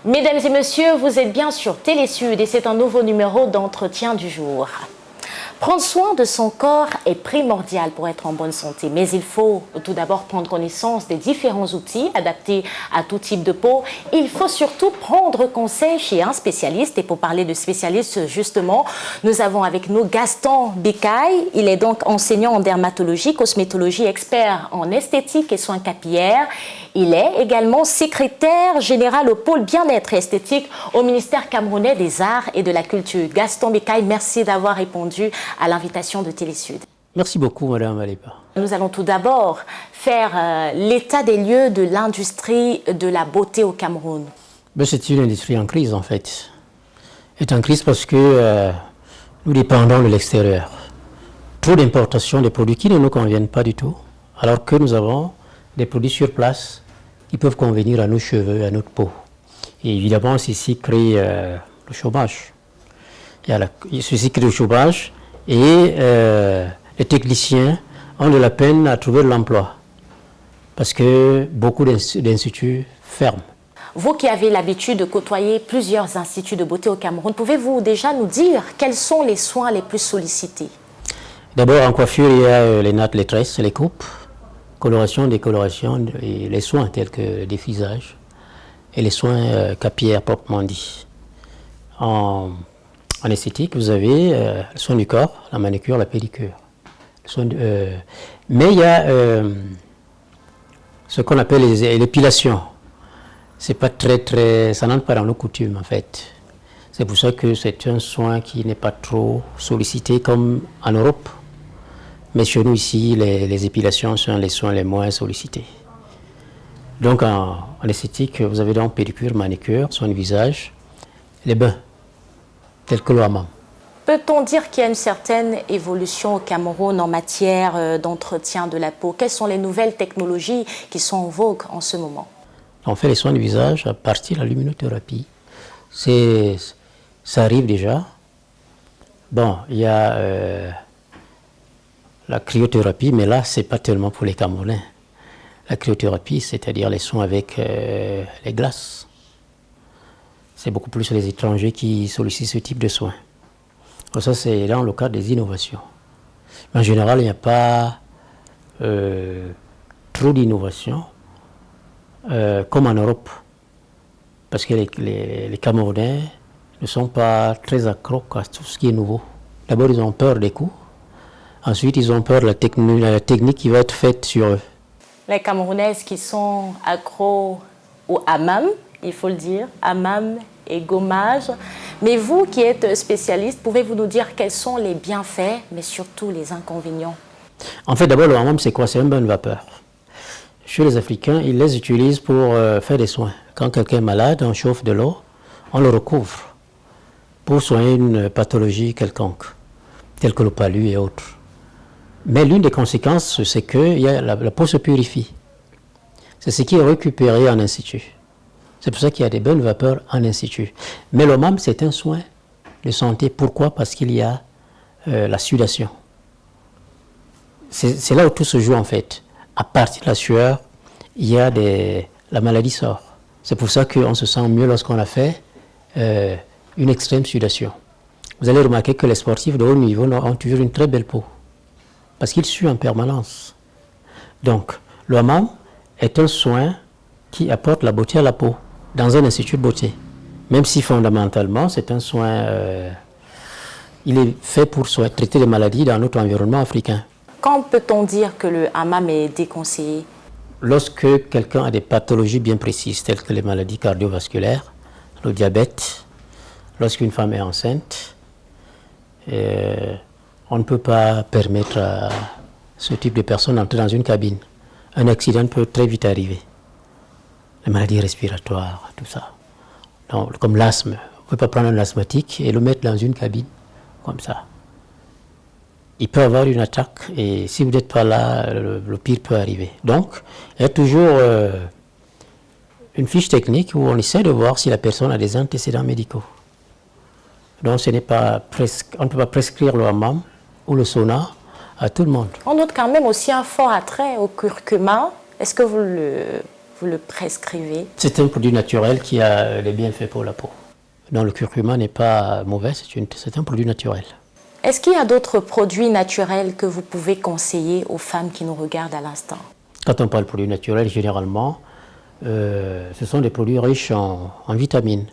Mesdames et messieurs, vous êtes bien sur Télé Sud et c'est un nouveau numéro d'entretien du jour. Prendre soin de son corps est primordial pour être en bonne santé, mais il faut tout d'abord prendre connaissance des différents outils adaptés à tout type de peau. Il faut surtout prendre conseil chez un spécialiste. Et pour parler de spécialiste, justement, nous avons avec nous Gaston Bekaye. Il est donc enseignant en dermatologie, cosmétologie, expert en esthétique et soins capillaires. Il est également secrétaire général au pôle bien-être et esthétique au ministère camerounais des Arts et de la Culture. Gaston Bekaye, merci d'avoir répondu à l'invitation de Télé Sud. Merci beaucoup, Madame Alipa. Nous allons tout d'abord faire l'état des lieux de l'industrie de la beauté au Cameroun. C'est une industrie en crise, en fait. Elle est en crise parce que nous dépendons de l'extérieur. Trop d'importations de produits qui ne nous conviennent pas du tout, alors que nous avons des produits sur place qui peuvent convenir à nos cheveux, à notre peau. Et évidemment, ceci crée le chômage. Ceci crée le chômage et les techniciens ont de la peine à trouver de l'emploi parce que beaucoup d'instituts ferment. Vous qui avez l'habitude de côtoyer plusieurs instituts de beauté au Cameroun, pouvez-vous déjà nous dire quels sont les soins les plus sollicités? D'abord, en coiffure, il y a les nattes, les tresses, les coupes, coloration, décoloration et les soins tels que le défrisage et les soins capillaires proprement dit. En esthétique, vous avez le soin du corps, la manicure, la pédicure. Mais il y a ce qu'on appelle l'épilation. C'est pas ça n'entre pas dans nos coutumes en fait. C'est pour ça que c'est un soin qui n'est pas trop sollicité comme en Europe. Mais chez nous ici, les épilations sont les soins les moins sollicités. Donc en esthétique, vous avez donc pédicure, manicure, soin du visage, les bains, tels que le hammam. Peut-on dire qu'il y a une certaine évolution au Cameroun en matière d'entretien de la peau? Quelles sont les nouvelles technologies qui sont en vogue en ce moment? On fait les soins du visage à partir de la luminothérapie. Ça arrive déjà. Bon, il y a la cryothérapie, mais là, ce n'est pas tellement pour les Camerounais. La cryothérapie, c'est-à-dire les soins avec les glaces. C'est beaucoup plus les étrangers qui sollicitent ce type de soins. Donc ça, c'est dans le cadre des innovations. Mais en général, il n'y a pas trop d'innovations comme en Europe. Parce que les Camerounais ne sont pas très accros à tout ce qui est nouveau. D'abord, ils ont peur des coûts. Ensuite, ils ont peur de la technique qui va être faite sur eux. Les Camerounaises qui sont accros au hammam, il faut le dire, hammam et gommage. Mais vous qui êtes spécialiste, pouvez-vous nous dire quels sont les bienfaits, mais surtout les inconvénients? En fait, d'abord, le hammam, c'est quoi? C'est un bain de vapeur. Chez les Africains, ils les utilisent pour faire des soins. Quand quelqu'un est malade, on chauffe de l'eau, on le recouvre pour soigner une pathologie quelconque, telle que le palu et autres. Mais l'une des conséquences, c'est que la peau se purifie. C'est ce qui est récupéré en institut. C'est pour ça qu'il y a des bains de vapeur en institut. Mais le hammam, c'est un soin de santé. Pourquoi? Parce qu'il y a la sudation. C'est là où tout se joue en fait. À partir de la sueur, la maladie sort. C'est pour ça qu'on se sent mieux lorsqu'on a fait une extrême sudation. Vous allez remarquer que les sportifs de haut niveau ont toujours une très belle peau. Parce qu'ils suent en permanence. Donc, le hammam est un soin qui apporte la beauté à la peau dans un institut de beauté. Même si fondamentalement, c'est un soin, il est fait pour traiter les maladies dans notre environnement africain. Quand peut-on dire que le hammam est déconseillé? Lorsque quelqu'un a des pathologies bien précises, telles que les maladies cardiovasculaires, le diabète, lorsqu'une femme est enceinte, on ne peut pas permettre à ce type de personne d'entrer dans une cabine. Un accident peut très vite arriver. Les maladies respiratoires, tout ça. Donc, comme l'asthme, on ne peut pas prendre un asthmatique et le mettre dans une cabine, comme ça. Il peut avoir une attaque et si vous n'êtes pas là, le pire peut arriver. Donc, il y a toujours une fiche technique où on essaie de voir si la personne a des antécédents médicaux. Donc, on ne peut pas prescrire le hammam ou le sauna à tout le monde. On note quand même aussi un fort attrait au curcuma. Est-ce que vous le vous le prescrivez? C'est un produit naturel qui a les bienfaits pour la peau. Donc le curcuma n'est pas mauvais, c'est un produit naturel. Est-ce qu'il y a d'autres produits naturels que vous pouvez conseiller aux femmes qui nous regardent à l'instant? Quand on parle de produits naturels, généralement, ce sont des produits riches en vitamines.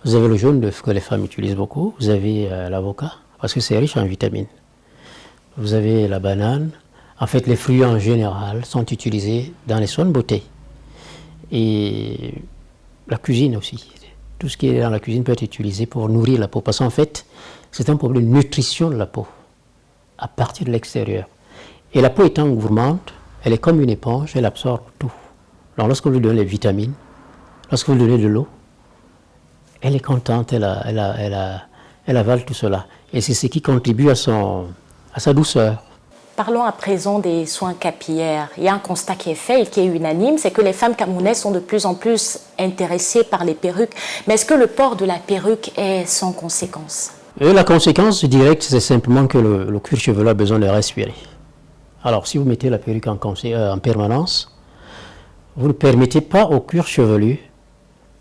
Vous avez le jaune d'œuf que les femmes utilisent beaucoup, vous avez l'avocat, parce que c'est riche en vitamines. Vous avez la banane. En fait, les fruits en général sont utilisés dans les soins de beauté. Et la cuisine aussi. Tout ce qui est dans la cuisine peut être utilisé pour nourrir la peau. Parce qu'en fait, c'est un problème de nutrition de la peau, à partir de l'extérieur. Et la peau étant gourmande, elle est comme une éponge, elle absorbe tout. Alors lorsque vous lui donnez les vitamines, lorsque vous lui donnez de l'eau, elle est contente, elle avale tout cela. Et c'est ce qui contribue à sa douceur. Parlons à présent des soins capillaires. Il y a un constat qui est fait et qui est unanime, c'est que les femmes camerounaises sont de plus en plus intéressées par les perruques. Mais est-ce que le port de la perruque est sans conséquence? Et la conséquence directe, c'est simplement que le cuir chevelu a besoin de respirer. Alors, si vous mettez la perruque en permanence, vous ne permettez pas au cuir chevelu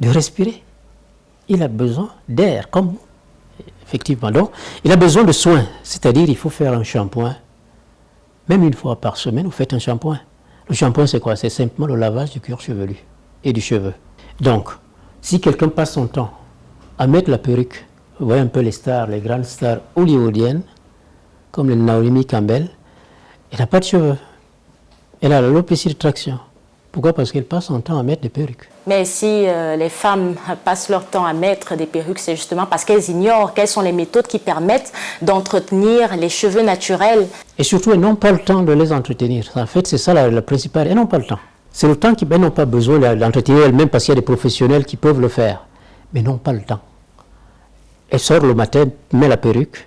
de respirer. Il a besoin d'air, comme vous. Effectivement. Donc, il a besoin de soins. C'est-à-dire, il faut faire un shampoing. Même une fois par semaine, vous faites un shampoing. Le shampoing, c'est quoi? C'est simplement le lavage du cuir chevelu et du cheveu. Donc, si quelqu'un passe son temps à mettre la perruque, vous voyez un peu les stars, les grandes stars hollywoodiennes, comme les Naomi Campbell, elle n'a pas de cheveux. Elle a l'alopécie de traction. Pourquoi? Parce qu'elle passe son temps à mettre des perruques. Mais si les femmes passent leur temps à mettre des perruques, c'est justement parce qu'elles ignorent quelles sont les méthodes qui permettent d'entretenir les cheveux naturels. Et surtout, elles n'ont pas le temps de les entretenir. En fait, c'est ça la principale. Elles n'ont pas le temps. C'est le temps qu'elles n'ont pas besoin d'entretenir elles-mêmes parce qu'il y a des professionnels qui peuvent le faire. Mais n'ont pas le temps. Elle sort le matin, met la perruque,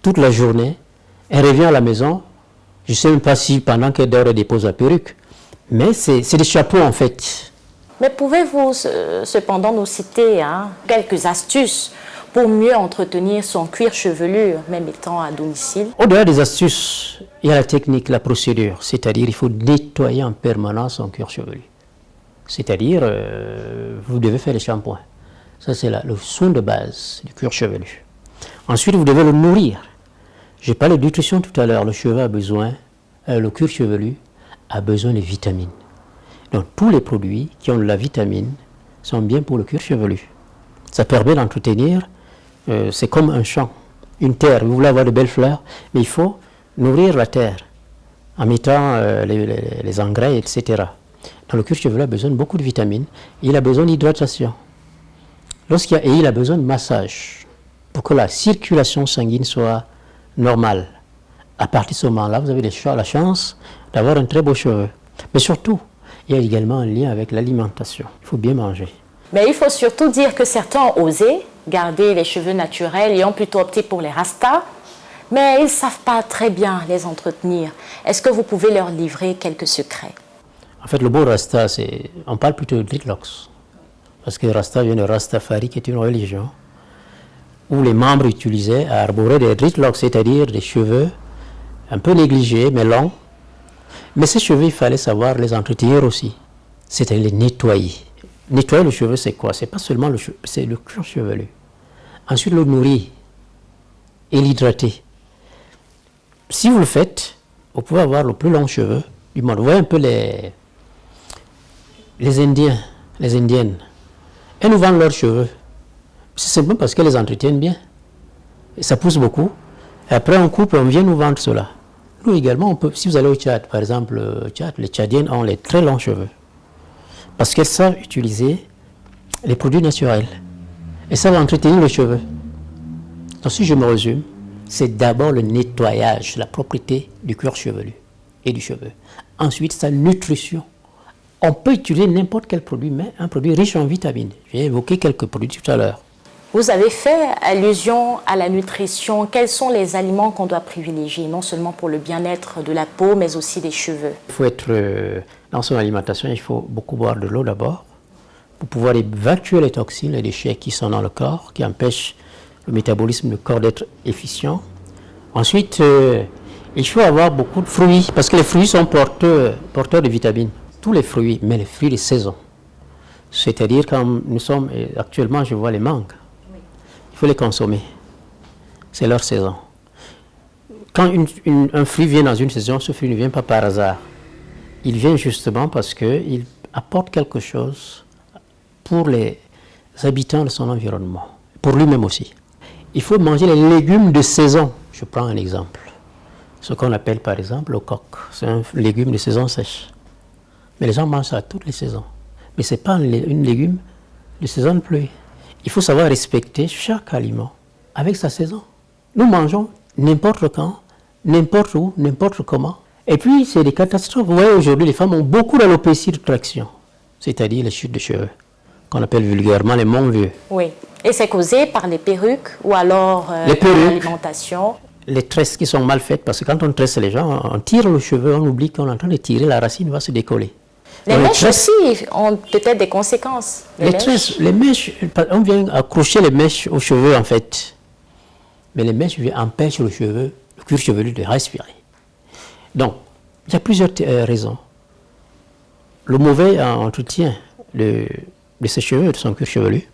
toute la journée. Elle revient à la maison. Je ne sais même pas si pendant qu'elle dort, elle dépose la perruque. Mais c'est des chapeaux en fait. Mais pouvez-vous cependant nous citer quelques astuces pour mieux entretenir son cuir chevelu, même étant à domicile? Au-delà des astuces, il y a la technique, la procédure. C'est-à-dire il faut nettoyer en permanence son cuir chevelu. C'est-à-dire, vous devez faire les shampoings. Ça, c'est le soin de base du cuir chevelu. Ensuite, vous devez le nourrir. J'ai parlé de nutrition tout à l'heure. Le cuir chevelu a besoin de vitamines. Donc tous les produits qui ont de la vitamine sont bien pour le cuir chevelu. Ça permet d'entretenir, c'est comme un champ, une terre. Vous voulez avoir de belles fleurs, mais il faut nourrir la terre en mettant les engrais, etc. Donc le cuir chevelu a besoin de beaucoup de vitamines. Il a besoin d'hydratation. Et il a besoin de massage pour que la circulation sanguine soit normale. À partir de ce moment-là, vous avez la chance d'avoir un très beau cheveu. Mais surtout, il y a également un lien avec l'alimentation. Il faut bien manger. Mais il faut surtout dire que certains ont osé garder les cheveux naturels et ont plutôt opté pour les rastas, mais ils ne savent pas très bien les entretenir. Est-ce que vous pouvez leur livrer quelques secrets? En fait, le bon rasta, on parle plutôt de dreadlocks. Parce que rasta vient de Rastafari, qui est une religion, où les membres utilisaient à arborer des dreadlocks, c'est-à-dire des cheveux un peu négligés, mais longs. Mais ces cheveux, il fallait savoir les entretenir aussi. C'est-à-dire les nettoyer. Nettoyer le cheveu, c'est quoi? C'est pas seulement le cheveu, c'est le cuir chevelu. Ensuite, le nourrir et l'hydrater. Si vous le faites, vous pouvez avoir le plus long cheveu du monde. Vous voyez un peu les Indiens, les Indiennes. Elles nous vendent leurs cheveux. C'est simplement parce qu'elles les entretiennent bien. Et ça pousse beaucoup. Et après, on coupe et on vient nous vendre cela. Nous également, si vous allez au Tchad, par exemple, les Tchadiennes ont les très longs cheveux. Parce qu'elles savent utiliser les produits naturels. Et ça va entretenir le cheveu. Donc si je me résume, c'est d'abord le nettoyage, la propreté du cuir chevelu et du cheveu. Ensuite, sa nutrition. On peut utiliser n'importe quel produit, mais un produit riche en vitamines. J'ai évoqué quelques produits tout à l'heure. Vous avez fait allusion à la nutrition. Quels sont les aliments qu'on doit privilégier, non seulement pour le bien-être de la peau, mais aussi des cheveux? Il faut être, dans son alimentation, il faut beaucoup boire de l'eau d'abord, pour pouvoir évacuer les toxines, les déchets qui sont dans le corps, qui empêchent le métabolisme du corps d'être efficient. Ensuite, il faut avoir beaucoup de fruits, parce que les fruits sont porteurs de vitamines. tous les fruits, mais les fruits de saison. C'est-à-dire quand nous sommes, actuellement je vois les mangues, il faut les consommer. C'est leur saison. Quand un fruit vient dans une saison, ce fruit ne vient pas par hasard. Il vient justement parce qu'il apporte quelque chose pour les habitants de son environnement, pour lui-même aussi. Il faut manger les légumes de saison. Je prends un exemple. Ce qu'on appelle par exemple le coq. C'est un légume de saison sèche. Mais les gens mangent ça toutes les saisons. Mais ce n'est pas un légume de saison de pluie. Il faut savoir respecter chaque aliment avec sa saison. Nous mangeons n'importe quand, n'importe où, n'importe comment. Et puis, c'est des catastrophes. Vous voyez, aujourd'hui, les femmes ont beaucoup d'alopécie de traction, c'est-à-dire les chutes de cheveux, qu'on appelle vulgairement les monts-vieux. Oui. Et c'est causé par les perruques ou alors l'alimentation. Les tresses qui sont mal faites, parce que quand on tresse les gens, on tire le cheveu, on oublie qu'on est en train de tirer, la racine va se décoller. Les mèches aussi ont peut-être des conséquences. Les mèches, on vient accrocher les mèches aux cheveux en fait. Mais les mèches empêchent le cuir chevelu de respirer. Donc, il y a plusieurs raisons. Le mauvais entretien de ses cheveux, de son cuir chevelu,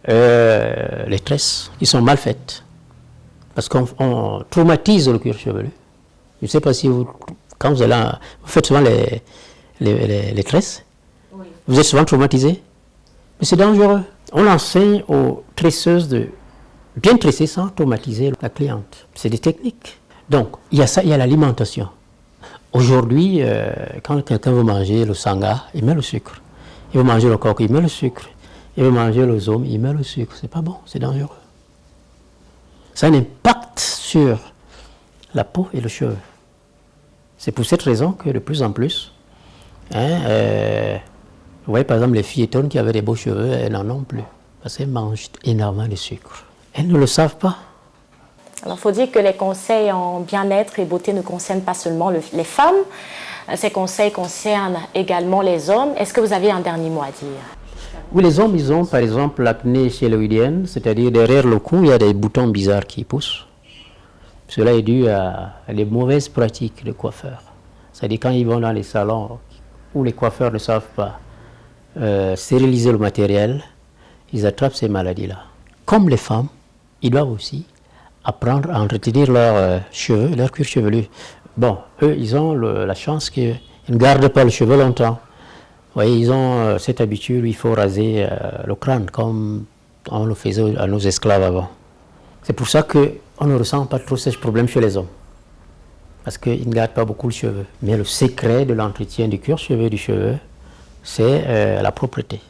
les tresses qui sont mal faites, parce qu'on traumatise le cuir chevelu. Je ne sais pas si quand vous faites souvent les tresses, oui. Vous êtes souvent traumatisé, mais c'est dangereux. On enseigne aux tresseuses de bien tresser sans traumatiser la cliente. C'est des techniques. Donc, il y a ça, il y a l'alimentation. Aujourd'hui, quand quelqu'un veut manger le sanga, il met le sucre. Il veut manger le coq, il met le sucre. Il veut manger le zome, il met le sucre. C'est pas bon, c'est dangereux. Ça a un impact sur la peau et le cheveu. C'est pour cette raison que de plus en plus, vous voyez par exemple les filletonnes qui avaient des beaux cheveux, elles n'en ont plus. Parce qu'elles mangent énormément de sucre. Elles ne le savent pas. Alors il faut dire que les conseils en bien-être et beauté ne concernent pas seulement les femmes. Ces conseils concernent également les hommes. Est-ce que vous avez un dernier mot à dire? Oui, les hommes, ils ont par exemple l'acné chéloïdienne, c'est-à-dire derrière le cou, il y a des boutons bizarres qui poussent. Cela est dû à des mauvaises pratiques de coiffeurs. C'est-à-dire quand ils vont dans les salons où les coiffeurs ne savent pas stériliser le matériel, ils attrapent ces maladies-là. Comme les femmes, ils doivent aussi apprendre à entretenir leurs cheveux, leur cuir chevelu. Bon, eux, ils ont la chance qu'ils ne gardent pas le cheveu longtemps. Vous voyez, ils ont cette habitude où il faut raser le crâne, comme on le faisait à nos esclaves avant. C'est pour ça qu'on ne ressent pas trop ces problèmes chez les hommes. Parce qu'ils ne gardent pas beaucoup le cheveu. Mais le secret de l'entretien du cuir chevelu du cheveu, c'est la propreté.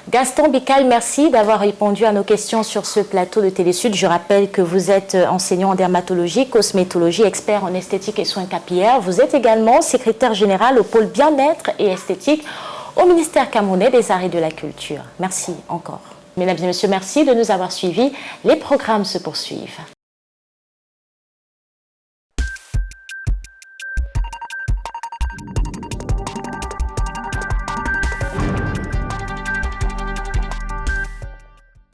Gaston Bicale, merci d'avoir répondu à nos questions sur ce plateau de Télésud. Je rappelle que vous êtes enseignant en dermatologie, cosmétologie, expert en esthétique et soins capillaires. Vous êtes également secrétaire général au pôle bien-être et esthétique au ministère camerounais des Arts et de la Culture. Merci encore. Mesdames et messieurs, merci de nous avoir suivis. Les programmes se poursuivent.